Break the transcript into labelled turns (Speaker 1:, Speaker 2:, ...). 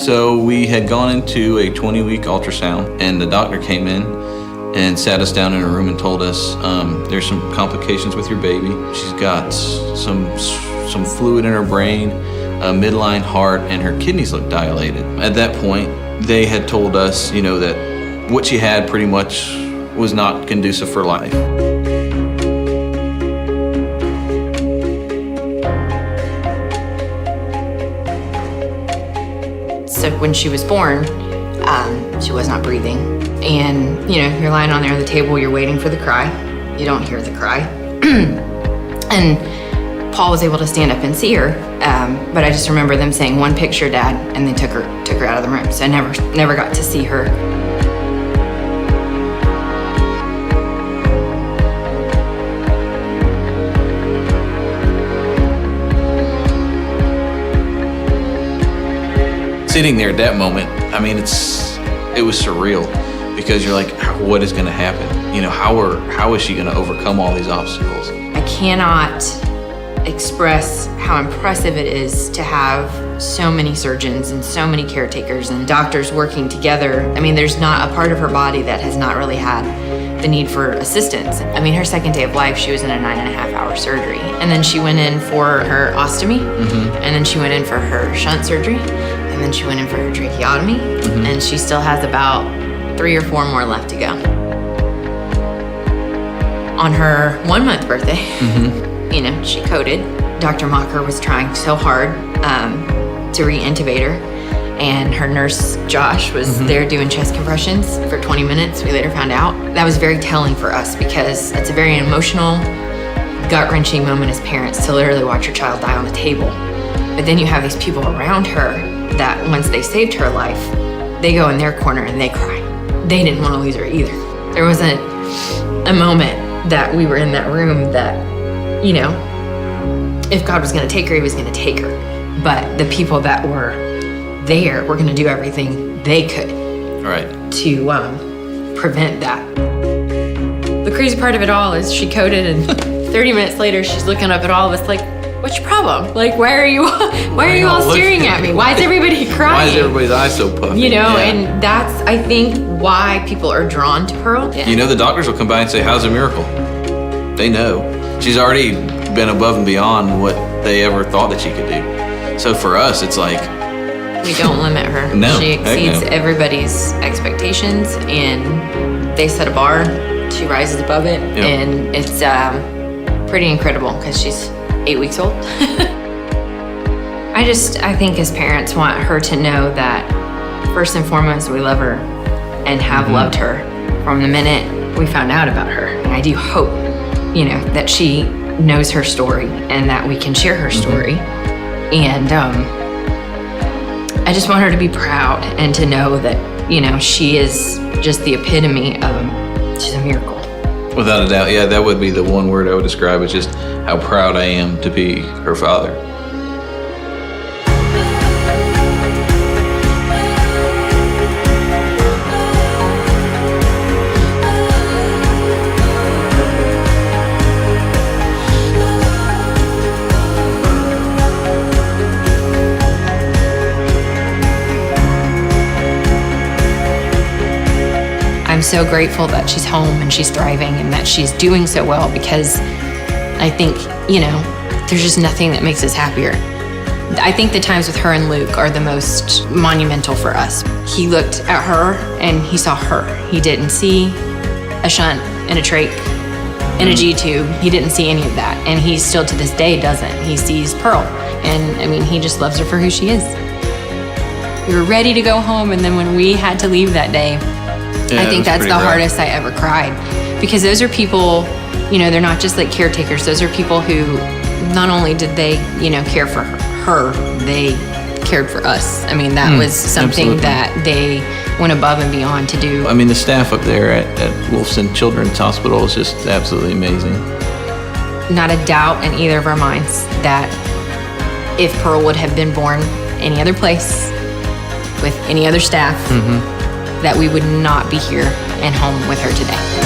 Speaker 1: So we had gone into a 20-week ultrasound, and the doctor came in and sat us down in a room and told us there's some complications with your baby. She's got some fluid in her brain, a midline heart, and her kidneys look dilated. At that point, they had told us, that what she had pretty much was not conducive for life.
Speaker 2: So when she was born, she was not breathing. And, you're lying on there on the table, you're waiting for the cry. You don't hear the cry. And Paul was able to stand up and see her, but I just remember them saying, "One picture, Dad," and they took her out of the room. So I never got to see her.
Speaker 1: Sitting there at that moment, it was surreal, because you're like, what is going to happen? How is she going to overcome all these obstacles?
Speaker 2: I cannot express how impressive it is to have so many surgeons and so many caretakers and doctors working together. There's not a part of her body that has not really had the need for assistance. Her second day of life, she was in a 9.5-hour surgery. And then she went in for her ostomy, and then she went in for her shunt surgery, and then she went in for her tracheotomy, and she still has about 3 or 4 more left to go. On her 1-month birthday, she coded. Dr. Mocker was trying so hard to re-intubate her, and her nurse, Josh, was there doing chest compressions for 20 minutes. We later found out. That was very telling for us, because it's a very emotional, gut-wrenching moment as parents to literally watch your child die on the table. But then you have these people around her that once they saved her life, they go in their corner and they cry. They didn't want to lose her either. There wasn't a moment that we were in that room that, if God was going to take her, he was going to take her. But the people that were there were going to do everything they could to prevent that. The crazy part of it all is she coded, and 30 minutes later, she's looking up at all of us like, "What's your problem? Like, why are you all staring at me? Why is everybody crying?
Speaker 1: Why is everybody's eyes so puffy?"
Speaker 2: And that's, I think, why people are drawn to Pearl. Yeah.
Speaker 1: The doctors will come by and say, "How's a miracle?" They know. She's already been above and beyond what they ever thought that she could do. So for us, it's like,
Speaker 2: we don't limit her.
Speaker 1: No,
Speaker 2: she exceeds everybody's expectations, and they set a bar. She rises above it, and it's pretty incredible, because she's 8 weeks old. I think as parents want her to know that first and foremost, we love her and have loved her from the minute we found out about her. And I do hope, that she knows her story and that we can share her story. And I just want her to be proud and to know that, she is just the epitome of, she's a miracle.
Speaker 1: Without a doubt, yeah, that would be the one word I would describe. It's just how proud I am to be her father.
Speaker 2: I'm so grateful that she's home and she's thriving and that she's doing so well, because I think, there's just nothing that makes us happier. I think the times with her and Luke are the most monumental for us. He looked at her and he saw her. He didn't see a shunt and a trach and a G-tube. He didn't see any of that. And he still to this day doesn't. He sees Pearl. And he just loves her for who she is. We were ready to go home, and then when we had to leave that day, I think that's the hardest I ever cried, because those are people, they're not just like caretakers. Those are people who not only did they, care for her, they cared for us. That was something that they went above and beyond to do.
Speaker 1: The staff up there at Wolfson Children's Hospital is just absolutely amazing.
Speaker 2: Not a doubt in either of our minds that if Pearl would have been born any other place with any other staff, that we would not be here and home with her today.